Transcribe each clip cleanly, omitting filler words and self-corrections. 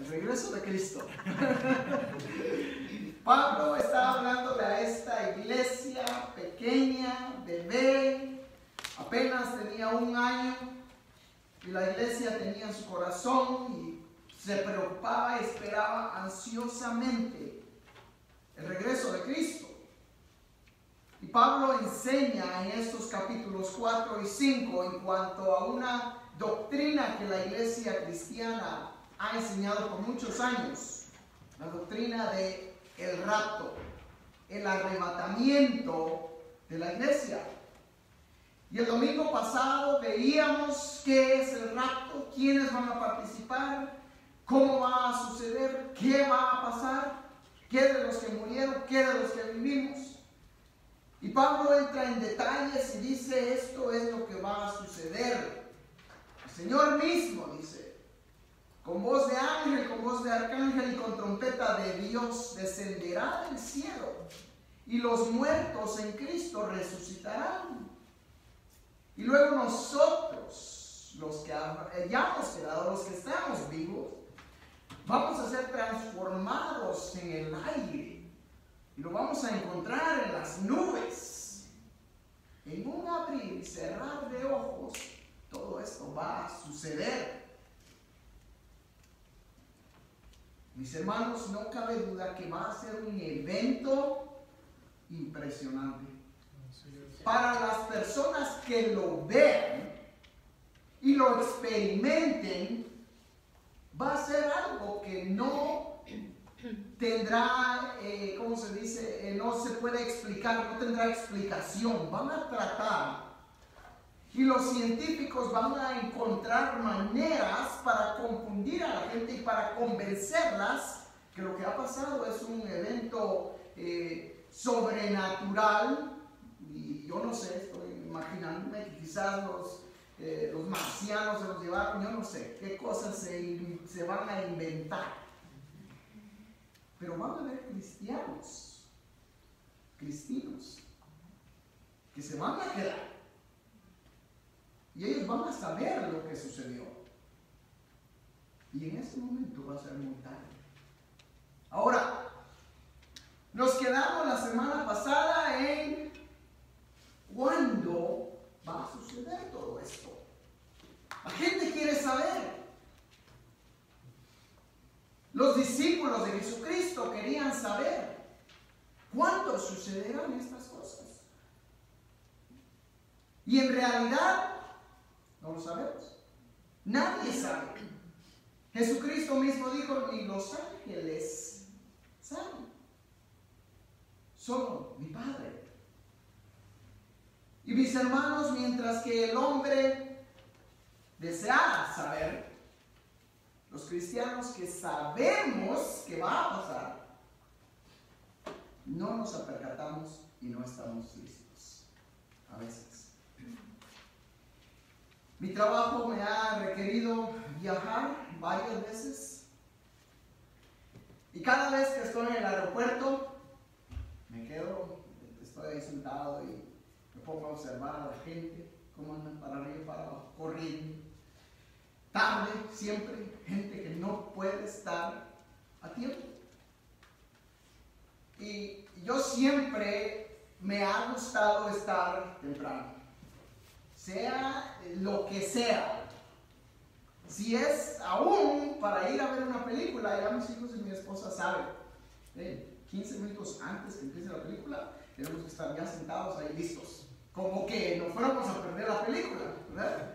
regreso de Cristo. Pablo está hablándole a esta iglesia pequeña, bebé, apenas tenía 1 año, y la iglesia tenía en su corazón y se preocupaba y esperaba ansiosamente el regreso de Cristo. Y Pablo enseña en estos capítulos 4 y 5 en cuanto a una doctrina que la iglesia cristiana ha enseñado por muchos años, la doctrina de el rapto, el arrebatamiento de la iglesia. Y el domingo pasado veíamos qué es el rapto, quiénes van a participar, cómo va a suceder, qué va a pasar, qué de los que murieron, qué de los que vivimos. Y Pablo entra en detalles y dice: esto es lo que va a suceder. El Señor mismo dice: con voz de ángel, con voz de arcángel y con trompeta de Dios descenderá del cielo, y los muertos en Cristo resucitarán. Y luego nosotros, los que hayamos quedado, los que estamos vivos, vamos a ser transformados en el aire. Y lo vamos a encontrar en las nubes. En un abrir y cerrar de ojos, todo esto va a suceder. Mis hermanos, no cabe duda que va a ser un evento impresionante. Para las personas que lo vean y lo experimenten, va a ser algo que no tendrá, ¿cómo se dice? No se puede explicar, no tendrá explicación. Van a tratar, y los científicos van a encontrar maneras para confundir a la gente y para convencerlas que lo que ha pasado es un evento sobrenatural. Y yo no sé, estoy imaginándome que quizás los marcianos se los llevaron, yo no sé qué cosas se van a inventar. Pero van a haber cristianos, que se van a quedar. Y ellos van a saber lo que sucedió. Y en ese momento va a ser muy tarde. Ahora, nos quedamos la semana pasada en cuándo va a suceder todo esto. La gente quiere saber. Los discípulos de Jesucristo querían saber cuándo sucederán estas cosas. Y en realidad no lo sabemos. Nadie sabe. Jesucristo mismo dijo: ni los ángeles saben, solo mi Padre. Y mis hermanos, mientras que el hombre desea saber, los cristianos que sabemos que va a pasar, no nos percatamos y no estamos listos a veces. Mi trabajo me ha requerido viajar varias veces, y cada vez que estoy en el aeropuerto me quedo, estoy ahí sentado y me pongo a observar a la gente, cómo andan para arriba y para abajo, corriendo. Tarde, siempre, gente que no puede estar a tiempo. Y yo siempre me ha gustado estar temprano, sea lo que sea. Si es aún para ir a ver una película, ya mis hijos y mi esposa saben, 15 minutos antes que empiece la película, tenemos que estar ya sentados ahí listos, como que no fuéramos a perder la película, ¿verdad?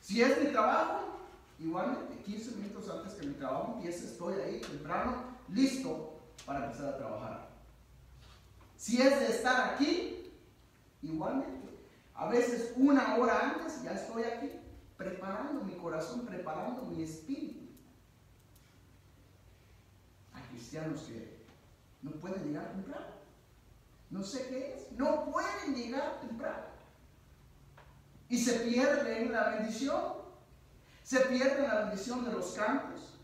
Si es mi trabajo, igualmente, 15 minutos antes que mi trabajo empiece, estoy ahí temprano, listo para empezar a trabajar. Si es de estar aquí, igualmente, a veces 1 hora antes ya estoy aquí, preparando mi corazón, preparando mi espíritu. Hay cristianos que no pueden llegar temprano. No sé qué es, no pueden llegar temprano. Y se pierden la bendición. Se pierde la bendición de los cantos.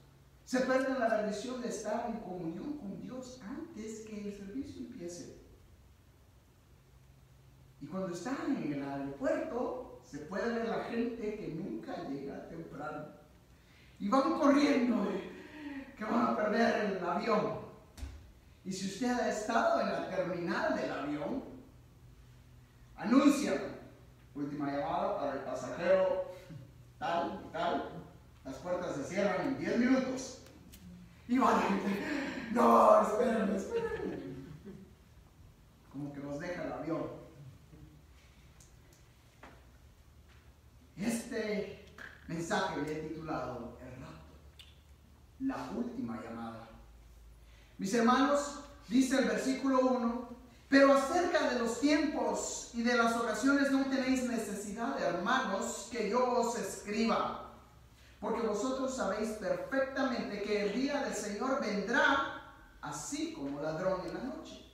Se pierde la bendición de estar en comunión con Dios antes que el servicio empiece. Y cuando están en el aeropuerto, se puede ver la gente que nunca llega temprano. Y van corriendo. que van a perder el avión. Y si usted ha estado en la terminal del avión, anuncian, última llamada para el pasajero tal y tal, las puertas se cierran en 10 minutos. Y va la gente, no, espérenme. Como que nos deja el avión. Este mensaje le he titulado El rapto, la última llamada. Mis hermanos, dice el versículo 1, pero acerca de los tiempos y de las oraciones no tenéis necesidad, hermanos, que yo os escriba, porque vosotros sabéis perfectamente que el día del Señor vendrá así como ladrón en la noche.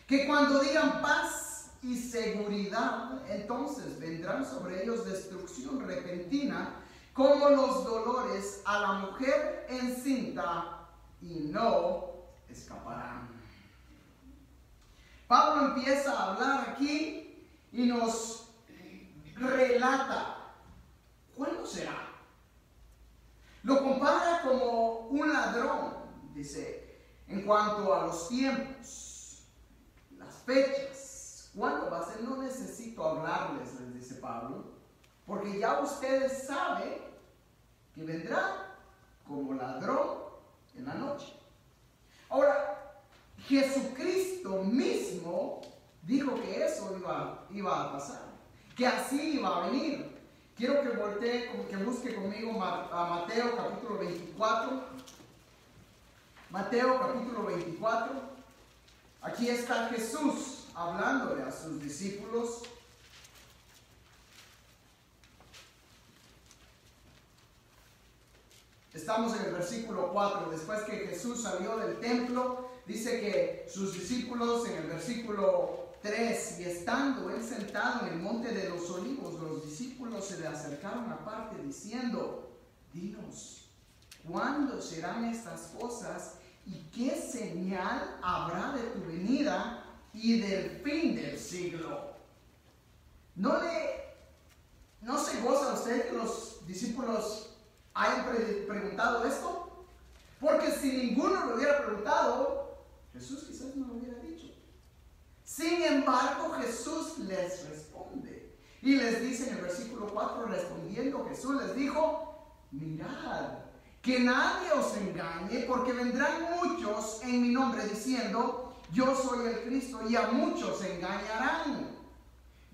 Que cuando digan paz y seguridad, entonces vendrán sobre ellos destrucción repentina, como los dolores a la mujer encinta, y no escaparán. Pablo empieza a hablar aquí y nos relata ¿cuándo será? Lo compara como un ladrón, dice, en cuanto a los tiempos, las fechas, ¿cuándo va a ser? No necesito hablarles, les dice Pablo, porque ya ustedes saben que vendrá como ladrón en la noche. Ahora, Jesucristo mismo dijo que eso iba a pasar, que así iba a venir. Quiero que voltee, que busque conmigo a Mateo capítulo 24. Mateo capítulo 24. Aquí está Jesús hablándole a sus discípulos. Estamos en el versículo 4. Después que Jesús salió del templo, dice que sus discípulos en el versículo 3, y estando él sentado en el monte de los olivos, los discípulos se le acercaron aparte diciendo, dinos, ¿cuándo serán estas cosas y qué señal habrá de tu venida y del fin del siglo? ¿No se goza usted que los discípulos hayan preguntado esto? Porque si ninguno lo hubiera preguntado, Jesús quizás no lo hubiera dicho. Sin embargo, Jesús les responde y les dice en el versículo 4, respondiendo Jesús les dijo, mirad, que nadie os engañe, porque vendrán muchos en mi nombre diciendo, yo soy el Cristo, y a muchos engañarán.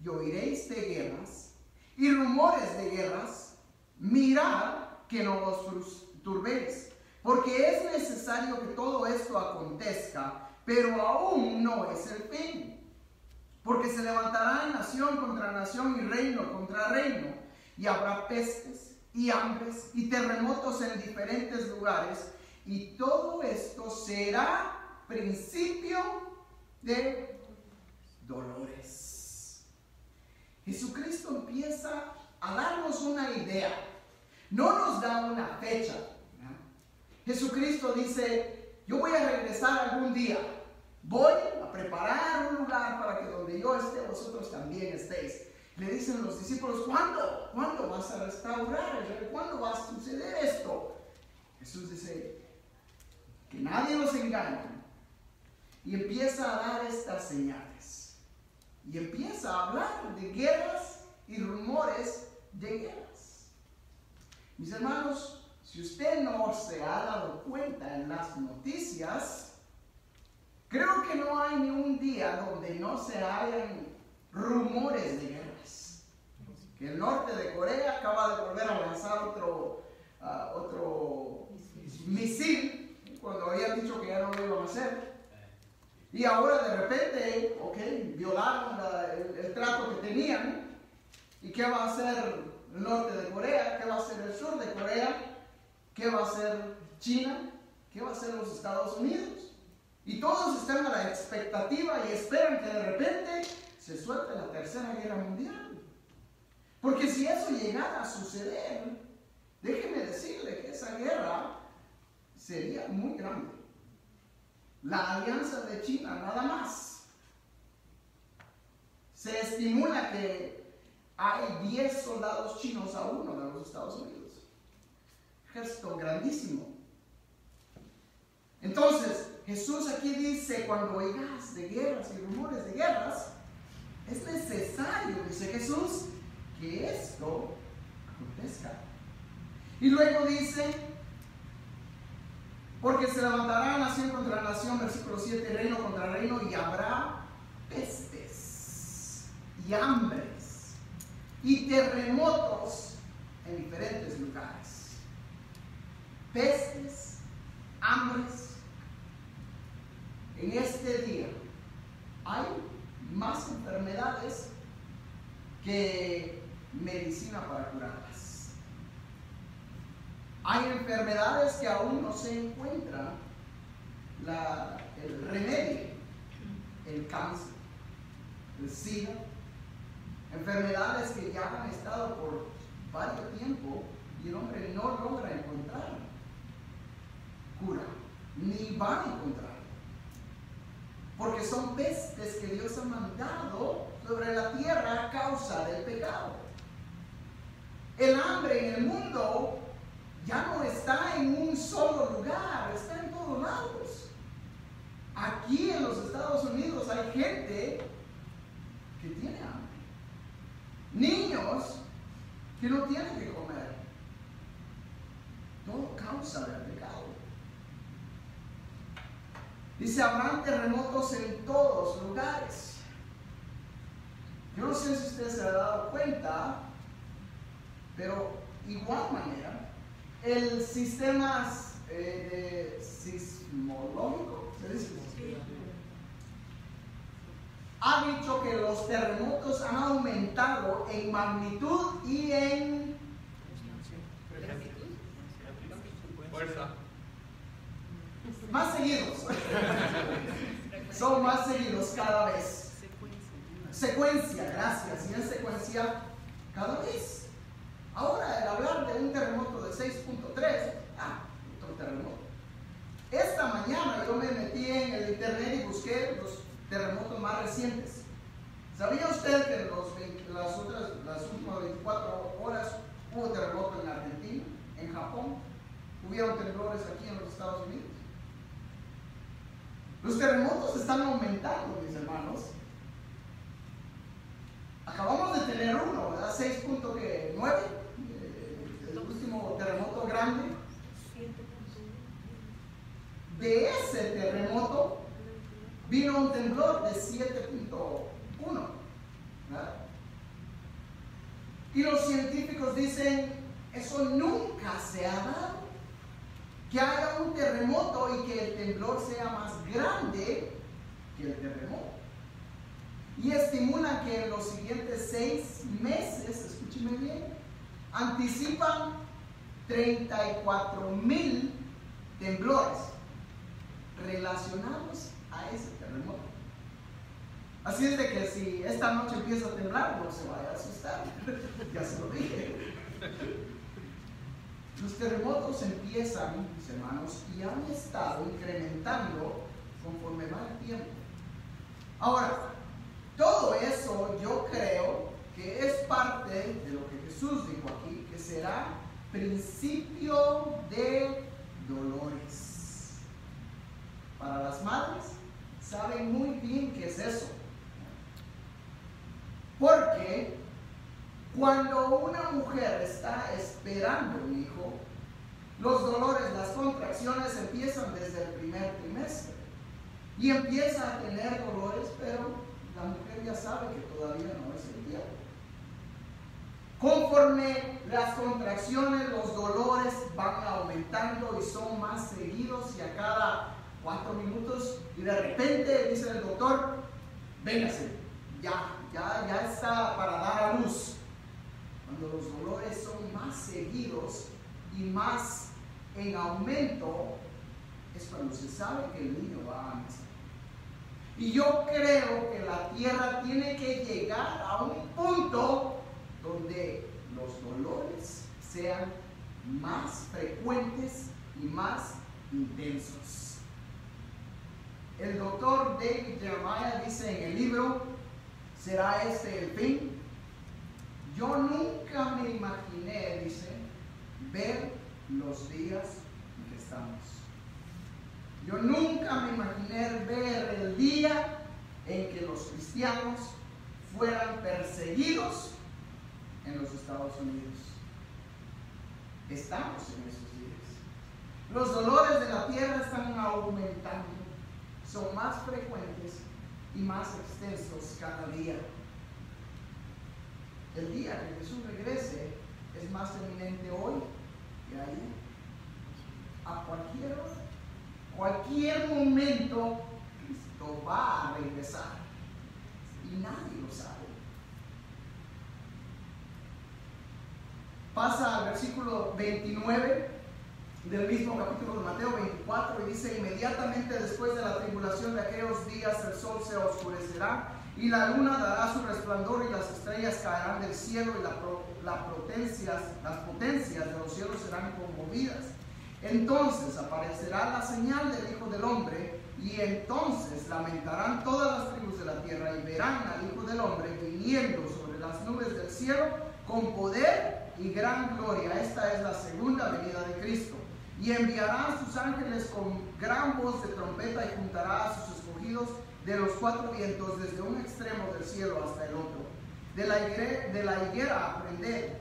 Y oiréis de guerras y rumores de guerras, mirad que no os turbéis, porque es necesario que todo esto acontezca, pero aún no es el fin. Porque se levantará nación contra nación y reino contra reino, y habrá pestes y hambres y terremotos en diferentes lugares, y todo esto será principio de dolores. Jesucristo empieza a darnos una idea, no nos da una fecha. Jesucristo dice, yo voy a regresar algún día, voy a preparar un lugar para que donde yo esté, vosotros también estéis. Le dicen los discípulos, ¿cuándo? ¿Cuándo vas a restaurar? ¿Cuándo va a suceder esto? Jesús dice, que nadie nos engañe. Y empieza a dar estas señales. Y empieza a hablar de guerras y rumores de guerras. Mis hermanos, si usted no se ha dado cuenta en las noticias, creo que no hay ni un día donde no se hayan rumores de guerras. Que el norte de Corea acaba de volver a lanzar otro misil, cuando habían dicho que ya no lo iban a hacer. Y ahora de repente, violaron el trato que tenían. ¿Y qué va a hacer el norte de Corea? ¿Qué va a hacer el sur de Corea? ¿Qué va a hacer China? ¿Qué va a hacer los Estados Unidos? Y todos están a la expectativa y esperan que de repente se suelte la tercera guerra mundial. Porque si eso llegara a suceder, déjeme decirle que esa guerra sería muy grande. La alianza de China, nada más. Se estimula que hay 10 soldados chinos a uno de los Estados Unidos. Ejército grandísimo. Jesús aquí dice, cuando oigas de guerras y rumores de guerras, es necesario, dice Jesús, que esto acontezca. Y luego dice, porque se levantará nación contra nación, versículo 7, reino contra reino, y habrá pestes y hambres y terremotos en diferentes lugares. Pestes, hambres. En este día hay más enfermedades que medicina para curarlas. Hay enfermedades que aún no se encuentra el remedio, el cáncer, el SIDA, enfermedades que ya han estado por varios tiempo y el hombre no logra encontrar cura, ni va a encontrar. Porque son pestes que Dios ha mandado sobre la tierra a causa del pecado. El hambre en el mundo ya no está en un solo lugar, está en todos lados. Aquí en los Estados Unidos hay gente que tiene hambre. Niños que no tienen que comer. Todo causa del pecado. Dice, habrán terremotos en todos lugares. Yo no sé si usted se ha dado cuenta, pero igual manera, el sistema sismológico, ¿se dice? Ha dicho que los terremotos han aumentado en magnitud y en fuerza. Más seguidos. Son más seguidos cada vez. Secuencia, gracias. Y en secuencia cada vez. Ahora, el hablar de un terremoto de 6.3, otro terremoto. Esta mañana yo me metí en el internet y busqué los terremotos más recientes. ¿Sabía usted que en las últimas 24 horas hubo terremoto en Argentina, en Japón? Hubieron temblores aquí en los Estados Unidos. Los terremotos están aumentando, mis hermanos. Acabamos de tener uno, ¿verdad? 6.9, el último terremoto grande. De ese terremoto vino un temblor de 7.1, ¿verdad? Y los científicos dicen, eso nunca se ha dado. Que haya un terremoto y que el temblor sea más grande que el terremoto. Y estimulan que en los siguientes 6 meses, escúcheme bien, anticipan 34,000 temblores relacionados a ese terremoto. Así es de que si esta noche empieza a temblar, no se vaya a asustar. Ya se lo dije. Los terremotos empiezan, mis hermanos, y han estado incrementando conforme va el tiempo. Ahora, todo eso yo creo que es parte de lo que Jesús dijo aquí, que será principio de dolores. Para las madres, saben muy bien qué es eso. Porque cuando una mujer está esperando un hijo, los dolores, las contracciones empiezan desde el primer trimestre. Y empieza a tener dolores, pero la mujer ya sabe que todavía no es el tiempo. Conforme las contracciones, los dolores van aumentando y son más seguidos, y a cada 4 minutos, y de repente dice el doctor, véngase, ya está para dar a luz. Cuando los dolores son más seguidos y más en aumento, es cuando se sabe que el niño va a nacer. Y yo creo que la tierra tiene que llegar a un punto donde los dolores sean más frecuentes y más intensos. El doctor David Jeremiah dice en el libro, ¿será este el fin? Yo nunca me imaginé, dice, ver los días en que estamos. Yo nunca me imaginé ver el día en que los cristianos fueran perseguidos en los Estados Unidos. Estamos en esos días. Los dolores de la tierra están aumentando, son más frecuentes y más extensos cada día. El día que Jesús regrese es más eminente hoy que ayer. A cualquier hora, cualquier momento, Cristo va a regresar y nadie lo sabe. Pasa al versículo 29 del mismo capítulo de Mateo 24 y dice: inmediatamente después de la tribulación de aquellos días el sol se oscurecerá y la luna dará su resplandor y las estrellas caerán del cielo y las potencias de los cielos serán conmovidas. Entonces aparecerá la señal del Hijo del Hombre y entonces lamentarán todas las tribus de la tierra y verán al Hijo del Hombre viniendo sobre las nubes del cielo con poder y gran gloria. Esta es la segunda venida de Cristo. Y enviará a sus ángeles con gran voz de trompeta y juntará a sus escogidos de los cuatro vientos desde un extremo del cielo hasta el otro. De la higuera aprended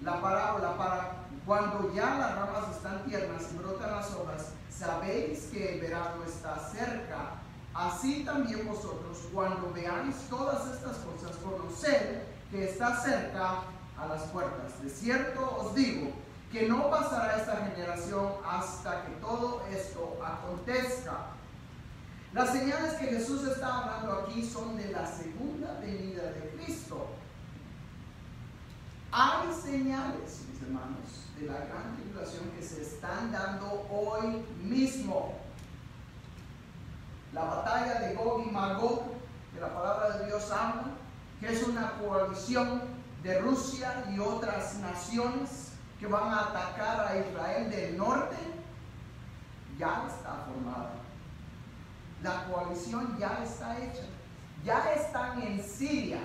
la parábola para cuando ya las ramas están tiernas y brotan las hojas, sabéis que el verano está cerca. Así también vosotros, cuando veáis todas estas cosas, conoced que está cerca a las puertas. De cierto os digo que no pasará esta generación hasta que todo esto acontezca. Las señales que Jesús está hablando aquí son de la segunda venida de Cristo. Hay señales, mis hermanos, de la gran tribulación que se están dando hoy mismo. La batalla de Gog y Magog, que la palabra de Dios habla, que es una coalición de Rusia y otras naciones que van a atacar a Israel del norte, ya está formada. La coalición ya está hecha. Ya están en Siria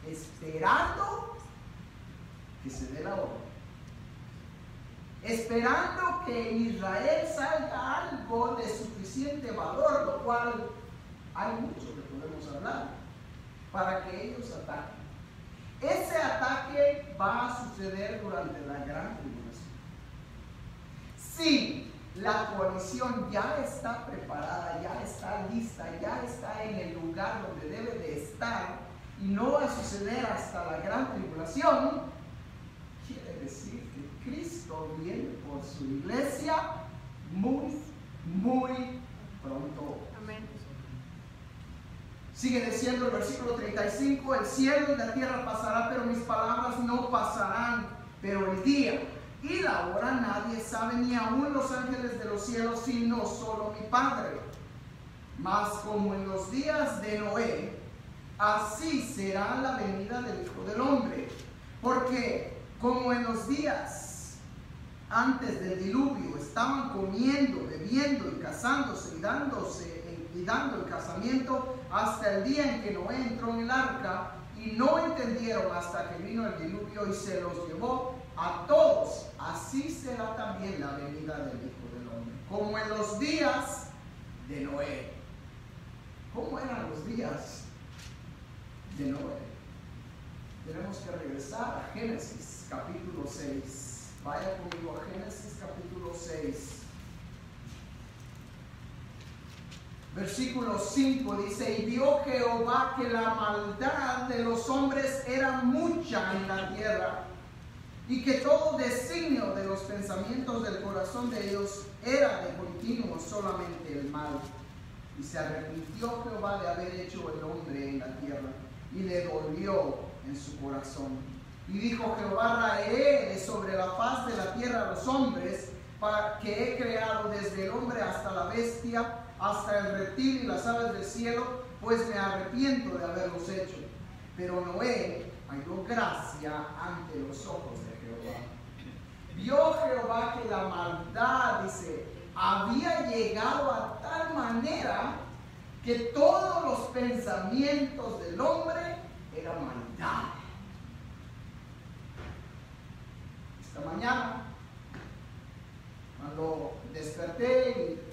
esperando que se dé la orden. Esperando que en Israel salga algo de suficiente valor, lo cual hay mucho que podemos hablar, para que ellos ataquen. Ese ataque va a suceder durante la gran tribulación. Si la coalición ya está preparada, ya está lista, ya está en el lugar donde debe de estar y no va a suceder hasta la gran tribulación, quiere decir que Cristo viene por su iglesia muy, muy pronto. Amén. Sigue diciendo el versículo 35, el cielo y la tierra pasará, pero mis palabras no pasarán. Pero el día y la hora nadie sabe, ni aun los ángeles de los cielos, sino solo mi Padre. Mas como en los días de Noé, así será la venida del Hijo del Hombre. Porque como en los días antes del diluvio estaban comiendo, bebiendo y casándose y dando el casamiento hasta el día en que Noé entró en el arca, y no entendieron hasta que vino el diluvio y se los llevó a todos, así será también la venida del Hijo del Hombre, como en los días de Noé. ¿Cómo eran los días de Noé? Tenemos que regresar a Génesis capítulo 6. Vaya conmigo a Génesis capítulo 6. Versículo 5 dice: y vio Jehová que la maldad de los hombres era mucha en la tierra, y que todo designio de los pensamientos del corazón de ellos era de continuo solamente el mal. Y se arrepintió Jehová de haber hecho el hombre en la tierra, y le dolió en su corazón. Y dijo Jehová: raeré de sobre la faz de la tierra a los hombres, para que he creado desde el hombre hasta la bestia, hasta el reptil y las aves del cielo, pues me arrepiento de haberlos hecho. Pero Noé halló gracia ante los ojos de Jehová. Vio Jehová que la maldad, dice, había llegado a tal manera que todos los pensamientos del hombre eran maldad. Esta mañana, cuando desperté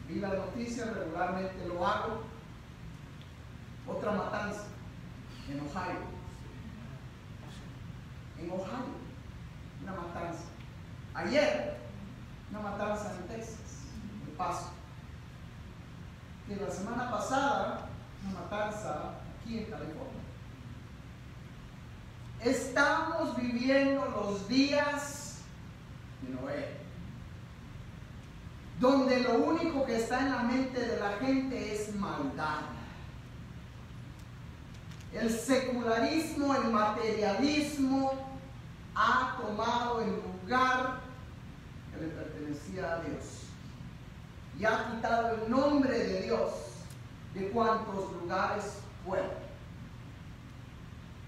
y vi las noticias, regularmente lo hago. Otra matanza en Ohio. En Ohio, una matanza. Ayer, una matanza en Texas, en El Paso. Y la semana pasada, una matanza aquí en California. Estamos viviendo los días de Noé, donde lo único que está en la mente de la gente es maldad. El secularismo, el materialismo ha tomado el lugar que le pertenecía a Dios y ha quitado el nombre de Dios de cuantos lugares fueron.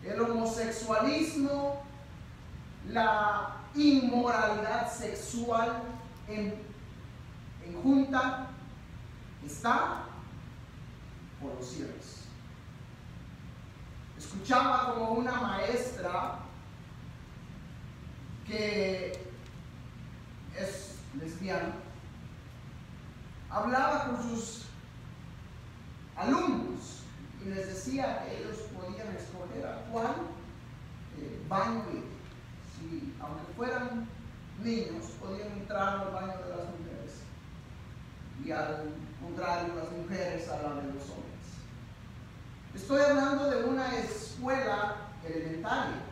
El homosexualismo, la inmoralidad sexual en junta está por los cielos. Escuchaba como una maestra que es lesbiana, hablaba con sus alumnos y les decía que ellos podían escoger a cuál baño ir. Si, aunque fueran niños, podían entrar al baño de las mujeres y al contrario, las mujeres a la de los hombres. Estoy hablando de una escuela elementaria.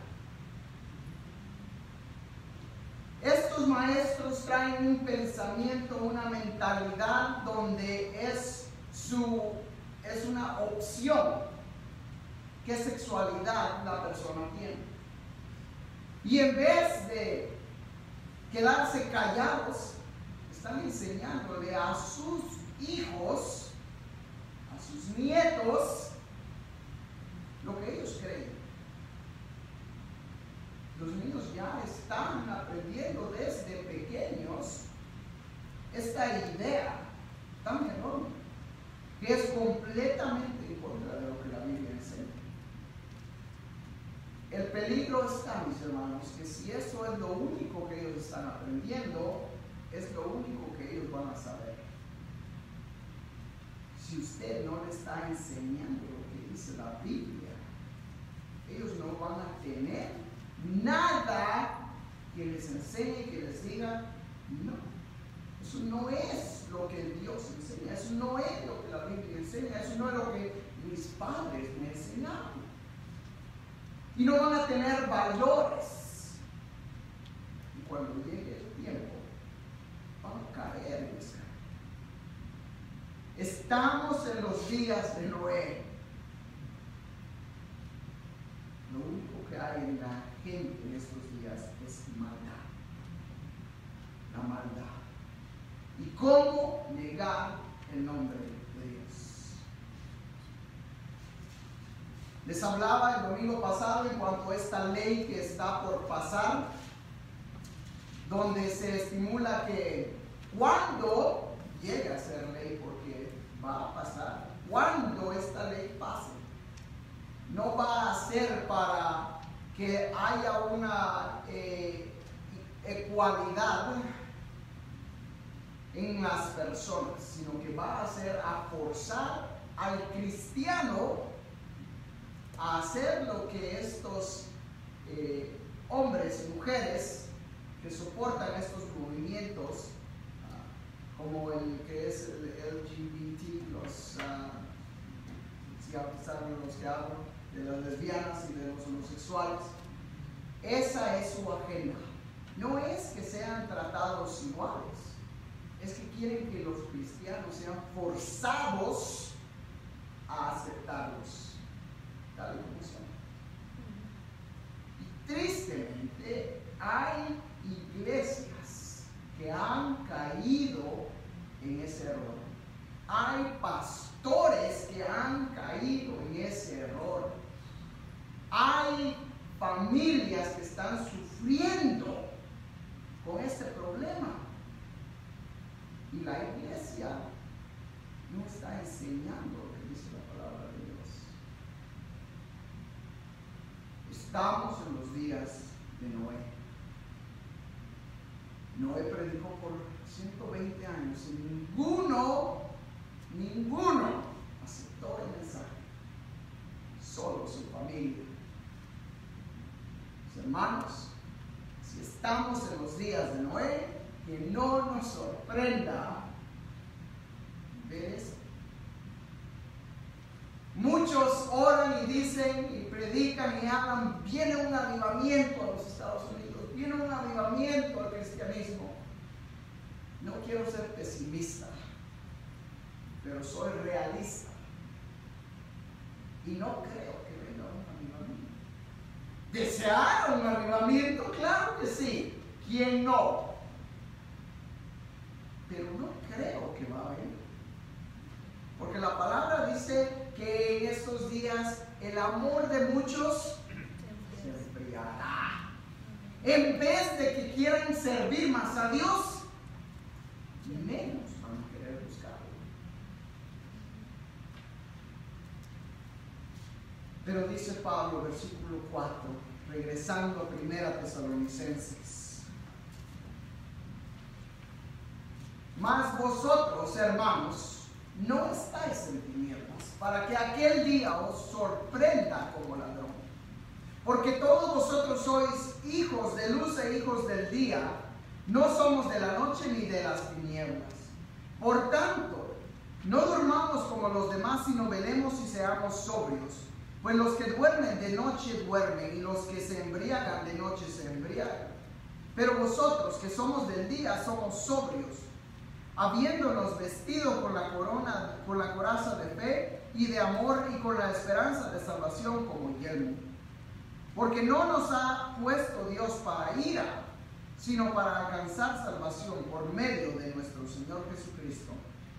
Estos maestros traen un pensamiento, una mentalidad donde es una opción qué sexualidad la persona tiene. Y en vez de quedarse callados, están enseñándole a sus hijos, a sus nietos, lo que ellos creen. Los niños ya están aprendiendo desde pequeños esta idea tan enorme, que es completamente en contra de lo que la Biblia enseña. El peligro está, mis hermanos, que si eso es lo único que ellos están aprendiendo, es lo único que ellos van a saber. Si usted no le está enseñando lo que dice la Biblia, ellos no van a tener nada que les enseñe, que les diga, no, eso no es lo que Dios enseña, eso no es lo que la Biblia enseña, eso no es lo que mis padres me enseñaron. Y no van a tener valores. Y cuando llegue el tiempo, van a caer en esa. Estamos en los días de Noé. Lo único que hay en la gente en estos días es maldad. La maldad. ¿Y cómo negar el nombre de Dios? Les hablaba el domingo pasado en cuanto a esta ley que está por pasar, donde se estimula que cuando llegue a ser ley, porque va a pasar, cuando esta ley pase, no va a ser para que haya una ecualidad en las personas, sino que va a ser a forzar al cristiano a hacer lo que estos hombres y mujeres que soportan estos movimientos, como el que es el LGBT, los que hablan de las lesbianas y de los homosexuales. Esa es su agenda. No es que sean tratados iguales, es que quieren que los cristianos sean forzados a aceptarlos tal y como son. Y tristemente hay iglesias que han caído en ese error. Hay pastores que han caído en ese error. Hay familias que están sufriendo con este problema. Y la iglesia no está enseñando lo que dice la palabra de Dios. Estamos en los días de Noé. Noé predicó por 120 años y ninguno ninguno aceptó el mensaje, solo su familia. Mis hermanos, si estamos en los días de Noé, que no nos sorprenda ver eso. Muchos oran y dicen y predican y hablan, viene un avivamiento a los Estados Unidos, viene un avivamiento al cristianismo. No quiero ser pesimista, pero soy realista y no creo que venga un avivamiento. ¿Desear un avivamiento? Claro que sí. ¿Quién no? Pero no creo que va a haber. Porque la palabra dice que en estos días el amor de muchos se enfriará. En vez de que quieran servir más a Dios, menos van a querer buscarlo. Pero dice Pablo, versículo 4, regresando a 1 Tesalonicenses: mas vosotros, hermanos, no estáis en tinieblas, para que aquel día os sorprenda como ladrón. Porque todos vosotros sois hijos de luz e hijos del día, no somos de la noche ni de las tinieblas. Por tanto, no durmamos como los demás, sino velemos y seamos sobrios. Pues los que duermen de noche duermen, y los que se embriagan de noche se embriagan. Pero vosotros, que somos del día, somos sobrios, habiéndonos vestido con la coraza de fe y de amor y con la esperanza de salvación como yelmo. Porque no nos ha puesto Dios para ira, sino para alcanzar salvación por medio de nuestro Señor Jesucristo,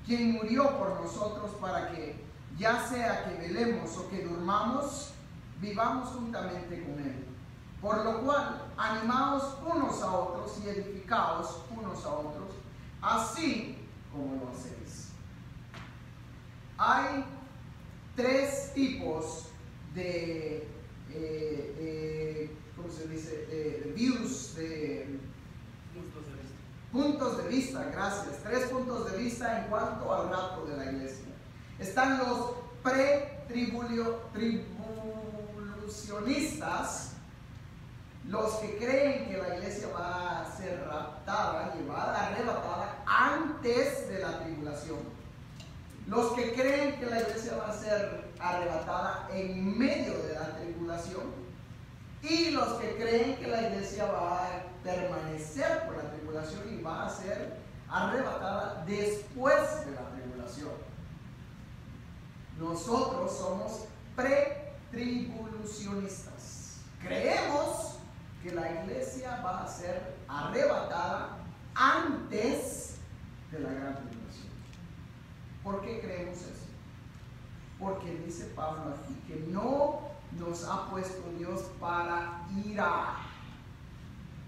quien murió por nosotros para que, ya sea que velemos o que durmamos, vivamos juntamente con Él. Por lo cual, animaos unos a otros y edificaos unos a otros, así como lo hacéis. Hay tres tipos de ¿cómo se dice? De views, de puntos de vista, gracias. Tres puntos de vista en cuanto al rapto de la iglesia. Están los pre-tribulacionistas, los que creen que la iglesia va a ser raptada, llevada, arrebatada antes de la tribulación. Los que creen que la iglesia va a ser arrebatada en medio de la tribulación. Y los que creen que la iglesia va a permanecer por la tribulación y va a ser arrebatada después de la tribulación. Nosotros somos pre-tribulacionistas. Creemos que la iglesia va a ser arrebatada antes de la gran tribulación. ¿Por qué creemos eso? Porque dice Pablo aquí que no nos ha puesto Dios para ira.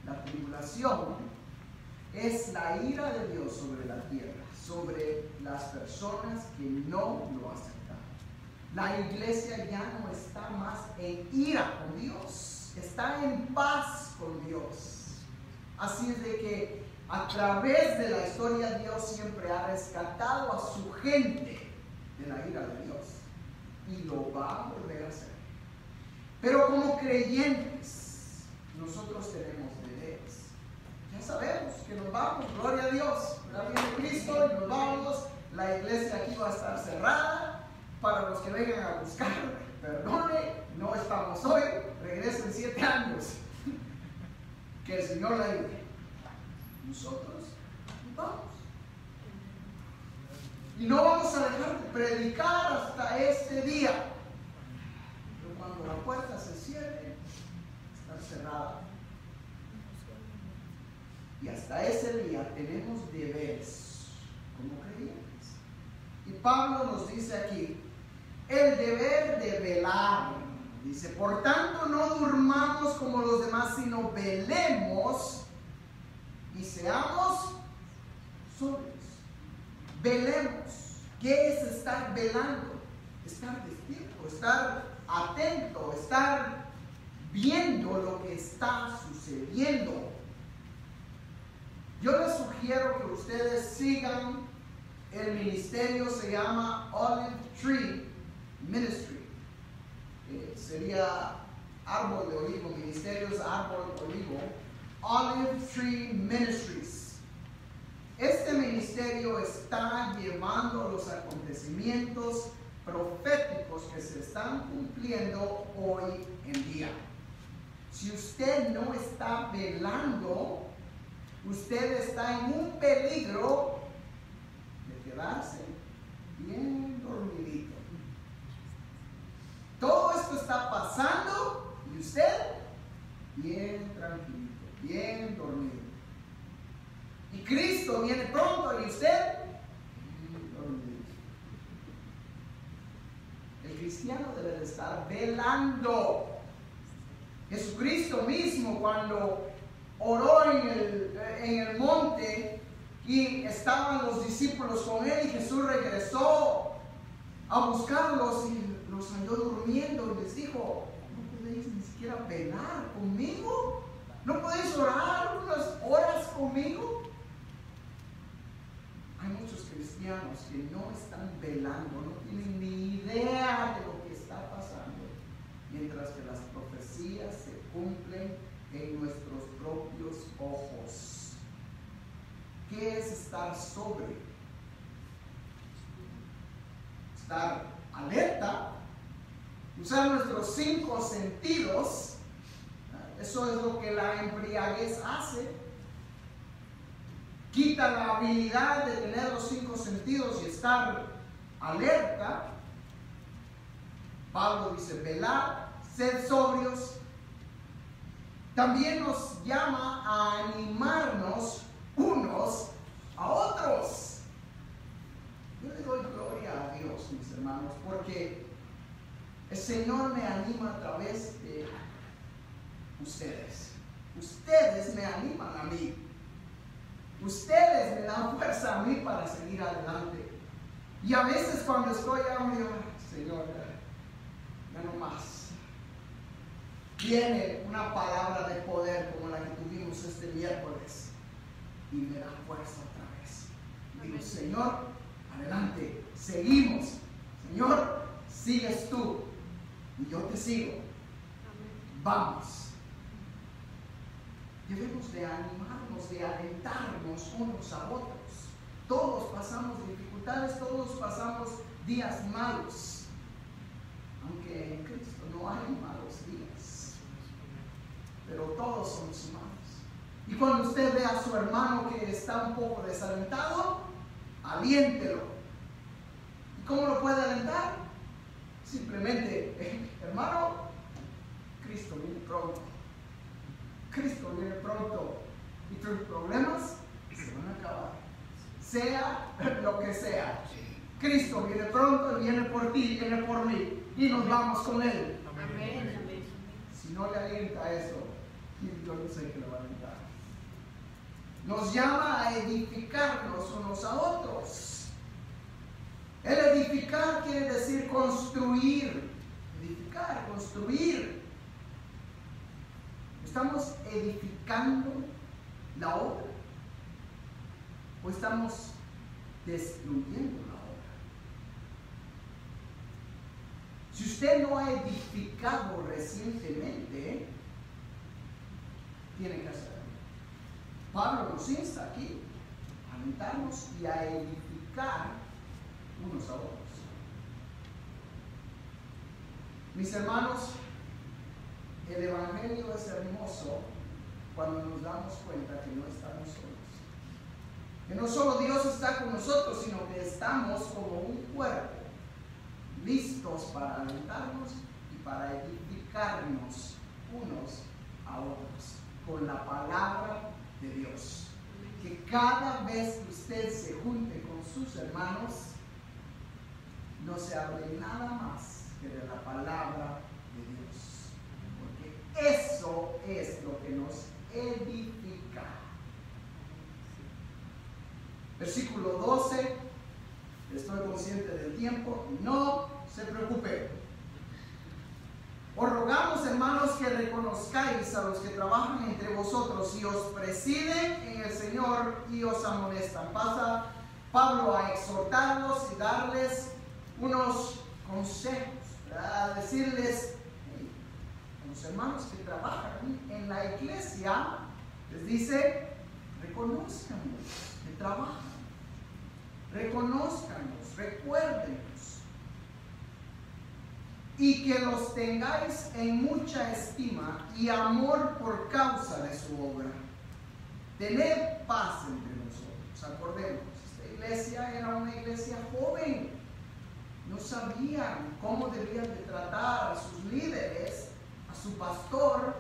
La tribulación es la ira de Dios sobre la tierra, sobre las personas que no lo aceptan. La iglesia ya no está más en ira con Dios, está en paz con Dios. Así es de que a través de la historia Dios siempre ha rescatado a su gente de la ira de Dios y lo va a volver a hacer. Pero como creyentes, nosotros tenemos deberes. Ya sabemos que nos vamos, gloria a Dios, viene Cristo y nos vamos. La iglesia aquí va a estar cerrada. Para los que vengan a buscar, perdone, no estamos hoy, regresen 7 años. Que el Señor la ayude. Nosotros vamos. Y no vamos a dejar de predicar hasta este día. Pero cuando la puerta se cierre, está cerrada. Y hasta ese día tenemos deberes como creyentes. Y Pablo nos dice aquí, el deber de velar. Dice, por tanto no durmamos como los demás, sino velemos y seamos sobrios. Velemos. ¿Qué es estar velando? Estar despierto, estar atento, estar viendo lo que está sucediendo. Yo les sugiero que ustedes sigan El ministerio se llama Olive Tree Ministry. Sería árbol de olivo, ministerios árbol de olivo. Olive Tree Ministries. Este ministerio está llevando los acontecimientos proféticos que se están cumpliendo hoy en día. Si usted no está velando, usted está en un peligro de quedarse bien dormidito. Todo esto está pasando y usted bien tranquilo, bien dormido. Y Cristo viene pronto y usted bien dormido. El cristiano debe de estar velando. Jesucristo mismo, cuando oró en el monte y estaban los discípulos con él, y Jesús regresó a buscarlos y los halló durmiendo y les dijo: ¿no podéis ni siquiera velar conmigo? ¿No podéis orar unas horas conmigo? Hay muchos cristianos que no están velando, no tienen ni idea de lo que está pasando, mientras que las profecías se cumplen en nuestros propios ojos. ¿Qué es estar sobrio? Estar alerta, usar nuestros 5 sentidos. Eso es lo que la embriaguez hace. Quita la habilidad de tener los 5 sentidos y estar alerta. Pablo dice: velar, ser sobrios. También nos llama a animarnos unos a otros. Yo le doy gloria a Dios, mis hermanos, porque el Señor me anima a través de ustedes. Ustedes me animan a mí. Ustedes me dan fuerza a mí para seguir adelante. Y a veces cuando estoy Señor, ya no más, viene una palabra de poder como la que tuvimos este miércoles y me da fuerza otra vez. Digo: Señor, adelante, seguimos. Señor, sigues tú y yo te sigo. Vamos. Debemos de animarnos, de alentarnos unos a otros. Todos pasamos dificultades, todos pasamos días malos. Aunque en Cristo no hay malos días, pero todos somos humanos. Y cuando usted ve a su hermano que está un poco desalentado, aliéntelo. ¿Y cómo lo puede alentar? Simplemente: hermano, Cristo viene pronto. Cristo viene pronto y tus problemas se van a acabar. Sea lo que sea, Cristo viene pronto y viene por ti, viene por mí, y nos vamos con Él. Amén. Si no le alienta eso, yo no sé qué le va a alentar. Nos llama a edificarnos unos a otros. El edificar quiere decir construir. Edificar, construir. ¿Estamos edificando la obra o estamos destruyendo la obra? Si usted no ha edificado recientemente, tiene que hacerlo. Pablo nos insta aquí a alentarnos y a edificar unos a otros. Mis hermanos, el Evangelio es hermoso cuando nos damos cuenta que no estamos solos. Que no solo Dios está con nosotros, sino que estamos como un cuerpo, listos para alentarnos y para edificarnos unos a otros con la palabra de Dios. Que cada vez que usted se junte con sus hermanos, no se hable nada más que de la palabra de Dios. Eso es lo que nos edifica. Versículo 12. Estoy consciente del tiempo. No se preocupe. Os rogamos, hermanos, que reconozcáis a los que trabajan entre vosotros y os presiden en el Señor y os amonestan. Pasa Pablo a exhortarlos y darles unos consejos, ¿verdad? A decirles, hey, a los hermanos que trabajan en la iglesia, les dice, reconózcanlos que trabajan, reconózcanlos, recuérdenlos, y que los tengáis en mucha estima y amor por causa de su obra. Tened paz entre nosotros. Acordemos, esta iglesia era una iglesia joven. No sabían cómo debían de tratar a sus líderes, a su pastor.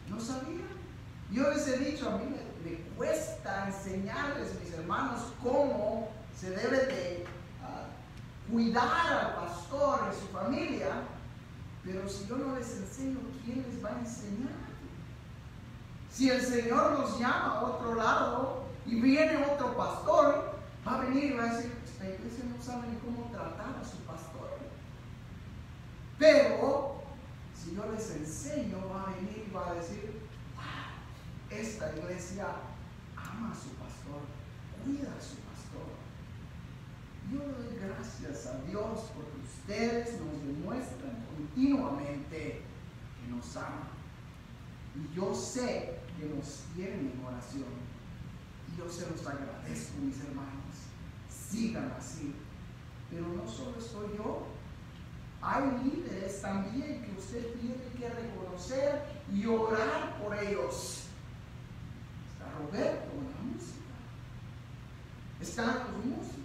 No sabían. Yo les he dicho, a mí me cuesta enseñarles, mis hermanos, cómo se debe de cuidar al pastor y su familia, pero si yo no les enseño, ¿quién les va a enseñar? Si el Señor los llama a otro lado y viene otro pastor, va a venir y va a decir, esta iglesia no sabe ni cómo tratar a su pastor. Pero si yo les enseño, va a venir y va a decir, esta iglesia ama a su pastor, cuida a su pastor. Yo doy gracias a Dios porque ustedes nos demuestran continuamente que nos aman. Y yo sé que nos tienen en oración. Y yo se los agradezco, mis hermanos. Sigan así. Pero no solo estoy yo. Hay líderes también que usted tiene que reconocer y orar por ellos. Está Roberto en la música. Están los músicos.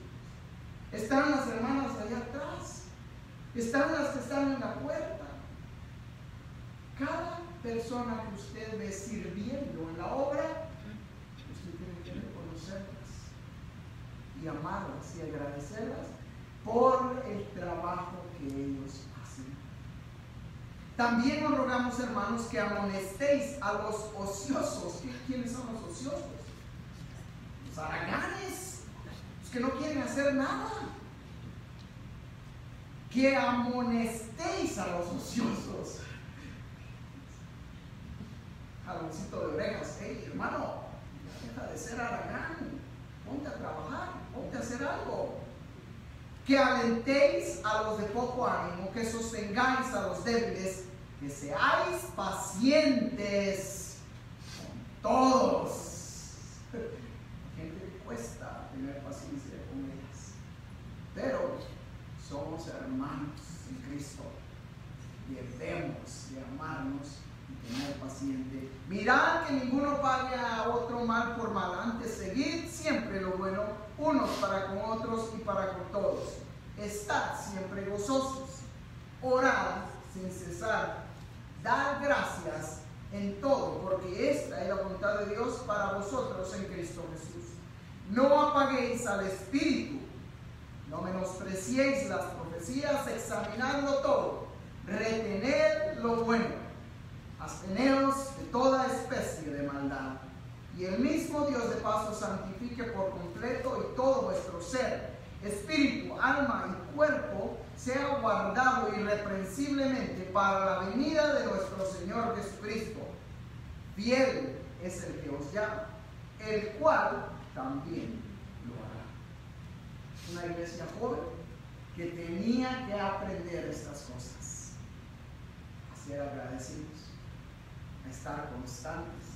Están las hermanas allá atrás. Están las que están en la puerta. Cada persona que usted ve sirviendo en la obra, usted tiene que reconocerlas y amarlas y agradecerlas por el trabajo que ellos hacen. También nos rogamos, hermanos, que amonestéis a los ociosos. ¿Quiénes son los ociosos? Los haraganes, los que no quieren hacer nada. Que amonestéis a los ociosos. Jaloncito de orejas, hey hermano, deja de ser haragán, ponte a trabajar, ponte a hacer algo. Que alentéis a los de poco ánimo, que sostengáis a los débiles, que seáis pacientes con todos. Gente que cuesta tener paciencia con ellas, pero somos hermanos en Cristo. Debemos de amarnos y tener paciente. Mirad que ninguno pague a otro mal por mal. Antes seguid siempre lo bueno, unos para con otros y para con todos. Estad siempre gozosos. Orad sin cesar. Dad gracias en todo, porque esta es la voluntad de Dios para vosotros en Cristo Jesús. No apaguéis al Espíritu. No menospreciéis las profecías, examinadlo todo. Retened lo bueno. Absteneos de toda especie de maldad. Y el mismo Dios de paz os santifique por completo y todo vuestro ser, espíritu, alma y cuerpo sea guardado irreprensiblemente para la venida de nuestro Señor Jesucristo. Fiel es el que os llama, el cual también lo hará. Una iglesia joven que tenía que aprender estas cosas, a ser agradecidos, a estar constantes,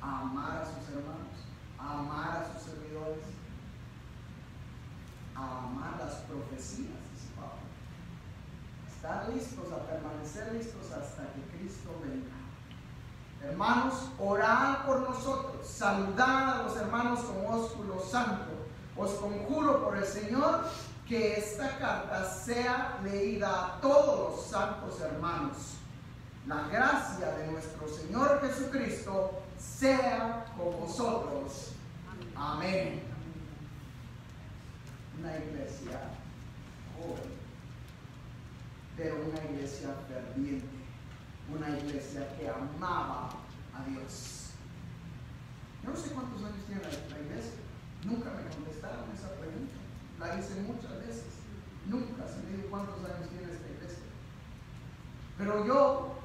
a amar a sus hermanos, a amar a sus servidores, a amar las profecías, dice Pablo, a estar listos, a permanecer listos hasta que Cristo venga. Hermanos, orad por nosotros, saludad a los hermanos con ósculo santo. Os conjuro por el Señor que esta carta sea leída a todos los santos hermanos. La gracia de nuestro Señor Jesucristo sea con vosotros. Amén. Una iglesia joven, pero una iglesia ferviente, una iglesia que amaba a Dios. Yo no sé cuántos años tiene la iglesia. Nunca me contestaron esa pregunta. La hice muchas veces. Nunca se me dijo cuántos años tiene esta iglesia. Pero yo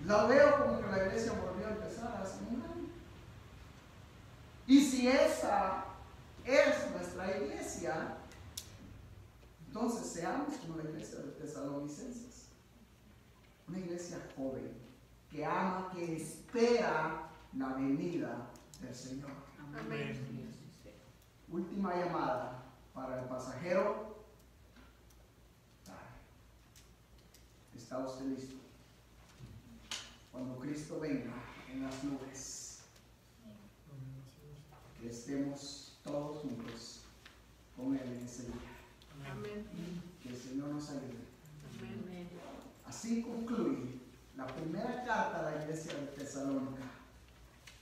la veo como que la iglesia volvió a empezar hace un año. Y si esa es nuestra iglesia, entonces seamos como la iglesia de Tesalonicenses. Una iglesia joven, que ama, que espera la venida del Señor. Amén. Última llamada para el pasajero. ¿Está usted listo? Cuando Cristo venga en las nubes, que estemos todos juntos con Él en ese día. Amén. Que el Señor nos ayude. Amén. Así concluye la primera carta a la iglesia de Tesalónica.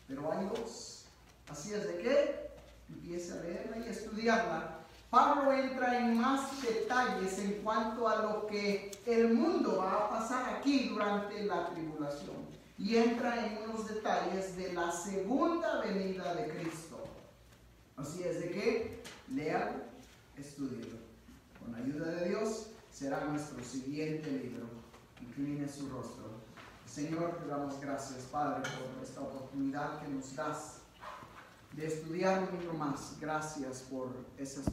Pero hay dos. Así es de que empiece a leerla y estudiarla. Pablo entra en más detalles en cuanto a lo que el mundo va a pasar aquí durante la tribulación. Y entra en unos detalles de la segunda venida de Cristo. Así es de que léalo, estúdielo. Con la ayuda de Dios será nuestro siguiente libro. Incline su rostro. Señor, te damos gracias, Padre, por esta oportunidad que nos das de estudiar un libro más. Gracias por esas